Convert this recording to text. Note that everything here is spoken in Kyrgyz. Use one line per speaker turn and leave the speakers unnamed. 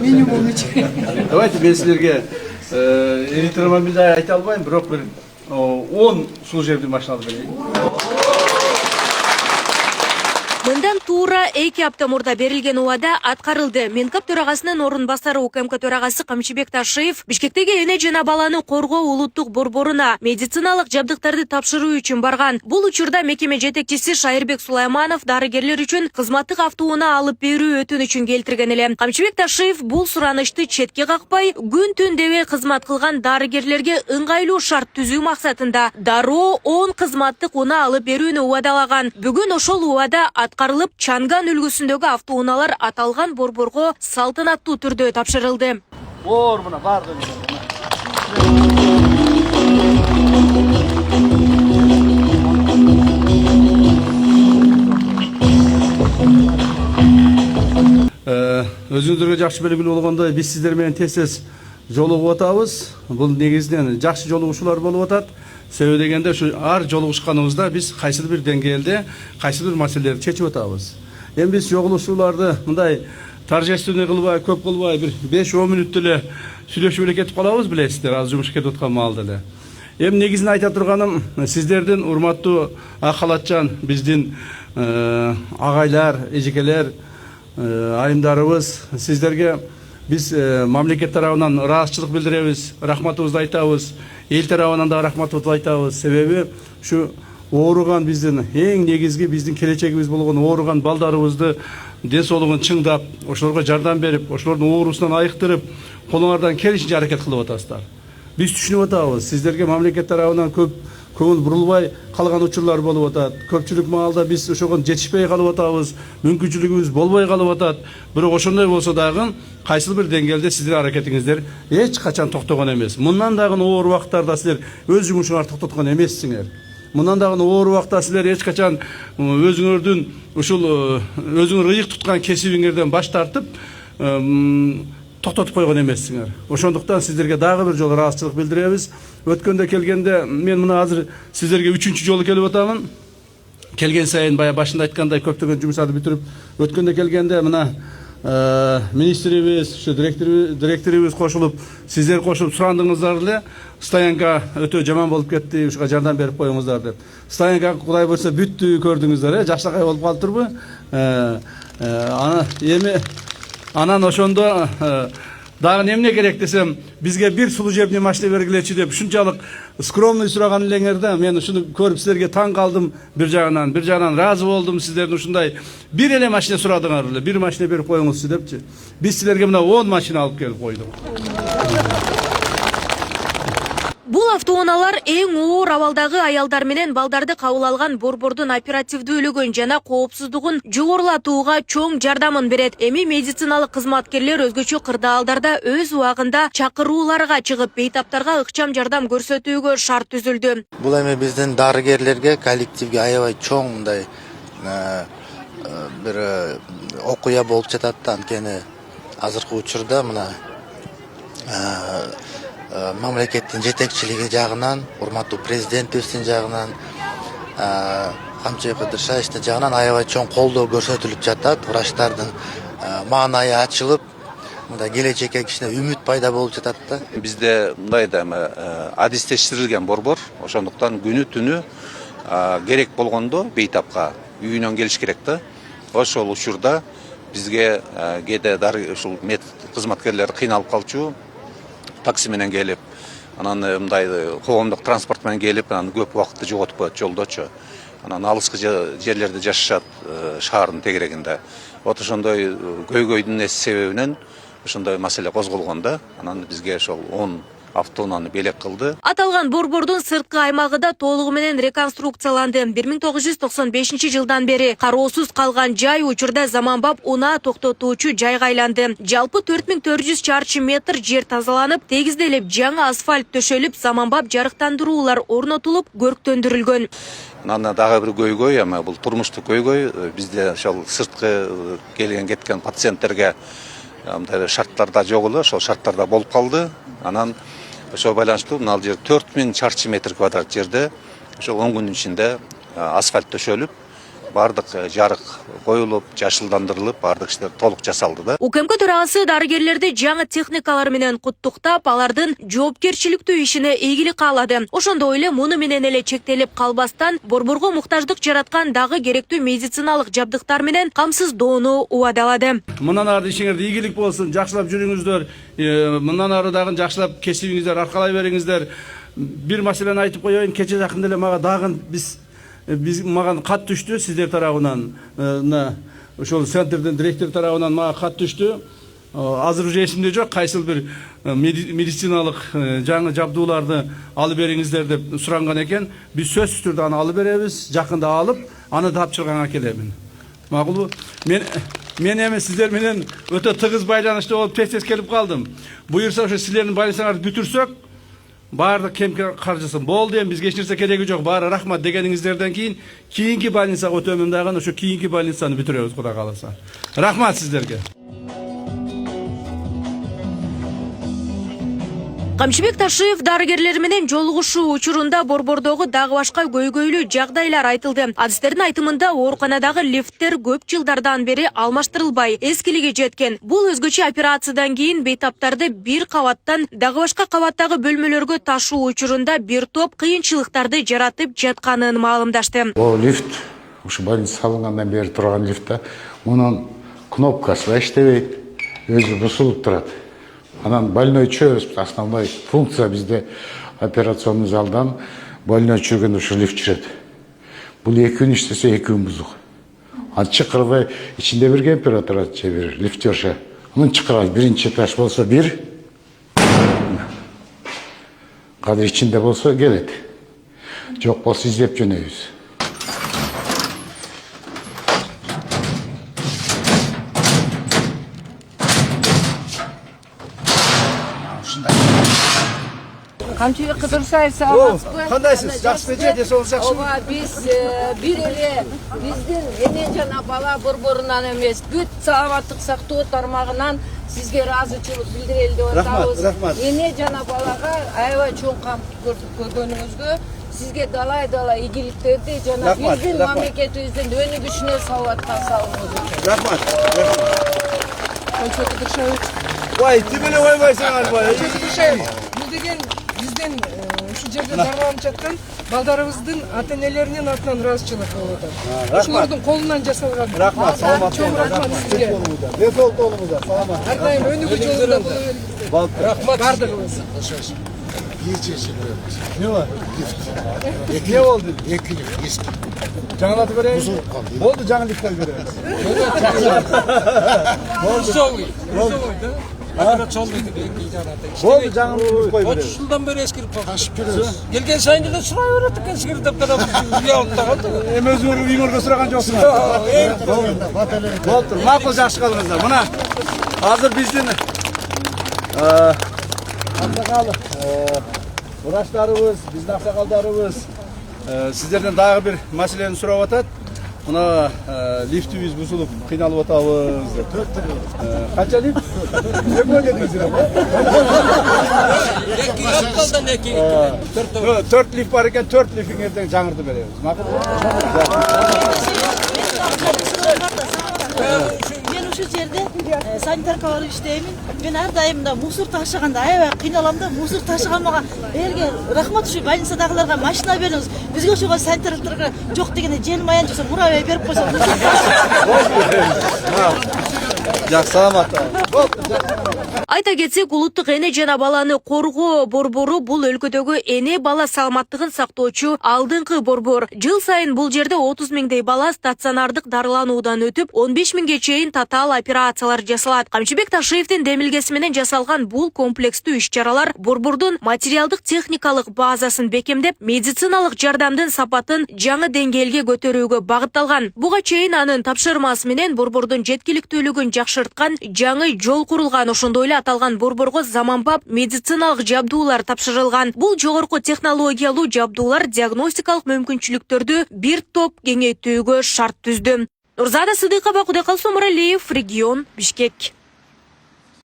Минимум 3.
Давайте мен силерге электромобилди айта албайм, бирок бир 10 служебный машина берейин.
Мындан туура 2 апта мурда берилген убада аткарылды. Менкап төрагасынын орун басары УКМК төрагасы Камчыбек Ташиев Бишкектеги эне жана баланы коргоо улуттук борборуна медициналык жабдыктарды тапшыруу үчүн барган. Бул учурда мекеме жетекчиси Шайырбек Сулайманов дарыгерлер үчүн кызматтык автоунаа алып берүү өтүнүчүн келтирген эле. Камчыбек Ташиев бул суранычты четке какпай, күн түн дебей кызмат кылган дарыгерлерге ыңгайлуу шарт түзүү максатында дароо 10 кызматтык унаа алып берүүнү убадалаган. Бүгүн ошол убада аткарылып, Чанган үлгүсүндөгү автоунаалар аталган борборго салтанаттуу түрдө тапшырылды.
Мына бардыгы. Өзүңүздөргө жакшы белгилүү болгондой, биз сиздер менен тез жолугуп атабыз. Бул негизинен жакшы жолугушуулар болуп атат. Себеби дегенде ушу ар жолугушканыбызда биз кайсыл бир деңгээлде, кайсыл бир маселелерди чечип атабыз. Эми биз жолугушууларды мындай торжественный кылбай, көп кылбай, бир 5-10 мүнөттө эле сүйлөшүп эле кетип калабыз, билесиздер, аз жумуш кетип аткан маалда эле. Эми негизин айта турганым, сиздердин урматтуу ак халатчан биздин агайлар, эжекелер, айымдарыбыз, сиздерге биз мамлекет тарабынан ыраазычылык билдиребиз, рахматыбызды айтабыз, эл тарабынан да рахматыбызды айтабыз. Себеби ушу ооруган биздин эң негизги биздин келечегибиз болгон ооруган балдарыбызды ден соолугун чыңдап, ошолорго жардам берип, ошолордун оорусунан айыктырып, колуңардан келишинче аракет кылып атасыздар. Биз түшүнүп атабыз, сиздерге мамлекет тарабынан көп көңүл бурулбай калган учурлар болуп атат. Көпчүлүк маалда биз ошого жетишпей калып атабыз, мүмкүнчүлүгүбүз болбой калып атат. Бирок ошондой болсо дагы кайсыл бир деңгээлде сиздер аракетиңиздер эч качан токтогон эмес. Мындан дагы оор убактарда силер өз жумушуңарды токтоткон эмессиңер. Мындан дагы оор убакта силер эч качан өзүңөрдүн ушул өзүңөр ыйык туткан кесибиңерден баш тартып токтотуп койгон эмессиңер. Ошондуктан сиздерге дагы бир жолу ыраазычылык билдиребиз. Өткөндө келгенде мен мына азыр сиздерге 3-чү жолу келип атамын. Келген сайын бая башында айткандай көптөгөн жумуштарды бүтүрүп, өткөндө келгенде мына министрибиз, директорубуз кошулуп, сиздер кошулуп сурандыңыздар эле. Стоянка өтө жаман болуп кетти, ушуга жардам берип коюңуздар деп. Стоянка Кудай буйрса бүттү, көрдүңүздөр, жакшакай болуп калыптырбы? Анан ошондо дагы эмне керек десем, бизге бир служебный машина бергилечи деп ушунчалык скромный сураган элеңерде, мен ушуну көрүп силерге таң калдым. Бир жагынан ыраазы болдум, сиздердин ушундай бир эле машина сурадыңар эле, бир машина берип коюңузчу депчи. Биз силерге мына 10 машина алып келип койдук.
Бул автоунаалар эң оор абалдагы аялдар менен балдарды кабыл алган борбордун оперативдүүлүгүн жана коопсуздугун жогорулатууга чоң жардамын берет. Эми медициналык кызматкерлер өзгөчө кырдаалдарда өз убагында чакырууларга чыгып, бейтаптарга ыкчам жардам көрсөтүүгө шарт түзүлдү.
Бул эми биздин дарыгерлерге, коллективге аябай чоң мындай бир окуя болуп жатат. Анткени азыркы учурда мына мамлекеттин жетекчилиги жагынан, урматтуу президентибиздин жагынан, Камчыбек Кыдыршаевдин жагынан аябай чоң колдоо көрсөтүлүп жатат. Врачтардын маанайы ачылып, мындай келечекке кичине үмүт пайда болуп жатат да.
Бизде мындай да адистештирилген борбор, ошондуктан күнү түнү керек болгондо бейтапка үйүнөн келиш керек да. Ошол учурда бизге кээде ушул мед кызматкерлер кыйналып калчу, такси менен келип, анан мындай коомдук транспорт менен келип, анан көп убакытты жоготуп коет жолдочу. Анан алыскы жерлерде жашашат, шаардын тегерегинде. Вот ошондой көйгөйдүн себебинен ошондой маселе козголгон да. Анан бизге ошол 10 автоунааны белек кылды.
Аталган борбордун сырткы аймагы да толугу менен реконструкцияланды. 1995 жылдан бери кароосуз калган жай учурда заманбап унаа токтотуучу жайга айланды. Жалпы 4400 чарчы метр жер тазаланып, тегизделип, жаңы асфальт төшөлүп, заманбап жарыктандыруулар орнотулуп, көрктөндүрүлгөн.
Анан дагы бир көйгөй, эми бул турмуштук көйгөй. Бизде ошол сырткы келген кеткен пациенттерге мындай шарттарда жок эле, ошол шарттарда болуп калды. Анан ошо байланыштуу мына жер 4000 чарчы метр квадрат жерде ошол 10 күндүн ичинде асфальт төшөлүп, бардык жарык коюлуп, жашылдандырылып, бардык иштер толук жасалды да.
УКМК төрагасы дарыгерлерди жаңы техникалар менен куттуктап, алардын жоопкерчиликтүү ишине ийгилик каалады. Ошондой эле муну менен эле чектелип калбастан, борборго муктаждык жараткан дагы керектүү медициналык жабдыктар менен камсыздоону убадалады.
Мындан ары ишиңерде ийгилик болсун, жакшылап жүрүңүздөр. Мындан ары дагы жакшылап кесибиңиздер аркалай бериңиздер. Bir маселени айтып коеюн, кече жакын эле мага дагы мага кат түштү сиздер тарабынан, ошол центрдин директор тарабынан мага кат түштү. Азыр уже эсимде жок, кайсыл бир медициналык жаңы жабдууларды алып бериңиздер деп суранган экен. Биз сөзсүз түрдө аны алып беребиз, жакында алып, аны тапшырганга келемин. Макулбу? Мен эми сиздер менен өтө тыгыз байланышта болуп тез келип калдым. Буюрса ошо силердин байланышыңарды бүтүрсөк, баардык кемке каржысын болду, эми бизге эч нерсе кереги жок. Баары рахмат дегениңиздерден кийинки больницага өтөмүн дагы, ошо кийинки больницаны бүтүрөбүз Кудай кааласа. Рахмат сиздерге.
Камчыбек Ташиев дарыгерлер менен жолугушуу учурунда борбордогу дагы башка көйгөйлүү жагдайлар айтылды. Адистердин айтымында ооруканадагы лифттер көп жылдардан бери алмаштырылбай, эскилиги жеткен. Бул өзгөчө операциядан кийин бейтаптарды бир кабаттан дагы башка кабаттагы бөлмөлөргө ташуу учурунда бир топ кыйынчылыктарды жаратып жатканын маалымдашты.
Бул лифт ушу больница салынгандан бери турган лифтте мунун кнопкасы иштебейт, өзү бусулуп турат. Анан больной чөбүз, основной функция бизде операционный залдан больной чөгөндө ушу лифт жүрөт. Бул 2 күн иштесе 2 күн бузук. Анан чакырбай ичинде бир оператор же бир лифтерша. Анын чакырат биринчи этаж болсо бир. Кадыр ичинде болсо келет. Жок болсо издеп жөнөйбүз.
Камчыбек Кыдырсаев саламатсызбы?
Кандайсыз? Жакшыбы, десеңиз жакшыбы?
Ооба, биз бир эле биздин эне жана бала борборунан эмес, бүт саламаттык сактоо тармагынан сизге ыраазычылык билдирели деп атабыз.
Рахмат.
Эне жана балага аябай чоң кам көргөнүңүзгө сизге далай ийгиликтерди жана биздин мамлекетибиздин өнүгүшүнө салып аткан салымыңыз үчүн.
Рахмат.
Камчыбек Кыдырсаевич.
Ой, ты беле ойбойсуң албай.
Бул деген бизден ушу жерде дарыланып жаткан балдарыбыздын ата-энелеринин атынан ыраазычылык болуп атат. Ошолордун колунан жасалган.
Рахмат, саламат.
Чоң рахмат сизге.
Десол толуңуздар, саламат.
Ар дайым өнүгүү жолунда боло бериңиздер.
Рахмат
Бардыгыбыз.
Не var? Ne oldu?
Eski.
Жаңылатып берейин. Болду, жаңы лифттер беребиз. Болду, жаңы лифт коюп беребиз.
30 жылдан бeri eskirip kaldı. Gelgen sayın da sıraya öğrettik eskirip de yağıp da kaldı.
Эми өзүңөр үйүңөргө сураган жоксуңар. Болду, макул жакшы калыңыздар. Мына азыр биздин аксакал врачтарыбыз, биздин аксакалдарыбыз сиздерден дагы бир маселени сурап атат. Мына лифтибиз бузулуп кыйналып атабыз. Канча лифт? Экөө дедиңиздер. 4 лифт бар экен, 4 лифтиңерден жаңыртып беребиз. Макулбу?
Мен ушул жерде санитарка болуп иштеймин. Мен ар дайым да мусор ташыганда аябай кыйналам да, мусор ташыганмага элге рахмат, ушу больницадагыларга машина бериңиз. Бизге ошого санитарларга жок дегенде жел аян жаса мурабай берип койсоң.
Жак, саламат.
Айта кетсек, улуттук эне жана баланы коргоо борбору бул өлкөдөгү эне бала саламаттыгын сактоочу алдыңкы борбор. Жыл сайын бул жерде 30 миңдей бала стационардык дарылануудан өтүп, 15 миңге чейин татаал операциялар жасалат. Камчыбек Ташиевдин демилгеси менен жасалган бул комплекстүү иш-чаралар борбордун материалдык техникалык базасын бекемдеп, медициналык жардамдын сапатын жаңы деңгээлге көтөрүүгө багытталган. Буга чейин анын тапшырмасы менен борбордун жеткиликтүүлүгүн жакшырткан жаңы жол курулган. Ошондой эле аталган борборго заманбап медициналык жабдуулар тапшырылган. Бул жогорку технологиялуу жабдуулар диагностикалык мүмкүнчүлүктөрдү бир топ кеңейтүүгө шарт түздү. Нурзада Сыдыкова, Кудайкалыов, Регион, Бишкек.